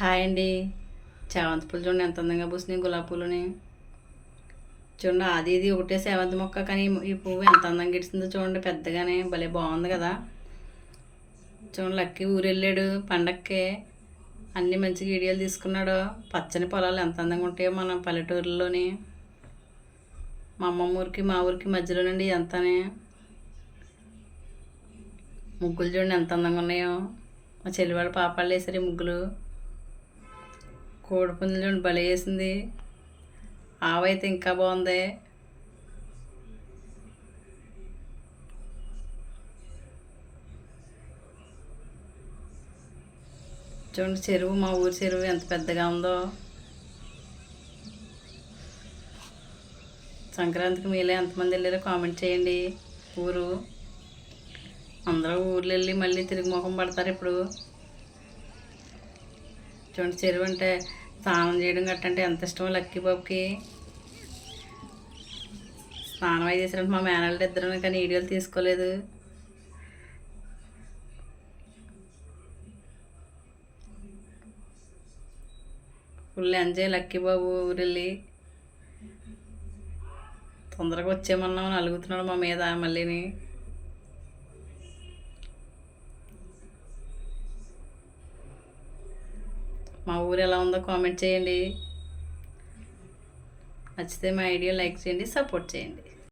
Hi అండి. చామంతి పూలు చూడండి ఎంత అందంగా పూసినాయి, గులాబీ పూలని చూడండి. అది ఇది ఒకటే సేవంతి మొక్క, కానీ ఈ పువ్వు ఎంత అందంగా ఇడిచిందో చూడండి, పెద్దగానే భలే బాగుంది కదా. చూడండి, లక్కీ ఊరు వెళ్ళాడు పండక్కే, అన్నీ మంచిగా వీడియోలు తీసుకున్నాడు. పచ్చని పొలాలు ఎంత అందంగా ఉంటాయో మన పల్లెటూరులోని. మా అమ్మమ్మ ఊరికి మా ఊరికి మధ్యలోనండి అంతానే. ముగ్గులు చూడండి ఎంత అందంగా ఉన్నాయో. మా చెల్లివాళ్ళ పాపాలు వేసారు ఈ ముగ్గులు. కోడి పుంజులు చూడండి భలే వేసింది. ఆవైతే ఇంకా బాగుంది. చూడండి చెరువు, మా ఊరి చెరువు ఎంత పెద్దగా ఉందో. సంక్రాంతికి మీలో ఎంతమంది వెళ్ళారో కామెంట్ చేయండి. ఊరు అందరూ ఊర్లు వెళ్ళి మళ్ళీ తిరిగి ముఖం పడతారు ఇప్పుడు. చూడండి చెరువు అంటే స్నానం చేయడం గట్టంటే ఎంత ఇష్టమో లక్కీ బాబుకి. స్నానం అయి చేసినట్టు మా మేనల్ని ఇద్దరు, కానీ వీడియోలు తీసుకోలేదు. ఫుల్ ఎంజాయ్ లక్కీ బాబు ఊరెళ్ళి. తొందరగా వచ్చేయమన్నామని అలుగుతున్నాడు మా మీద మళ్ళీని. మా ఊరు ఎలా ఉందో కామెంట్ చేయండి. నచ్చితే మా ఐడియా లైక్ చేయండి, సపోర్ట్ చేయండి.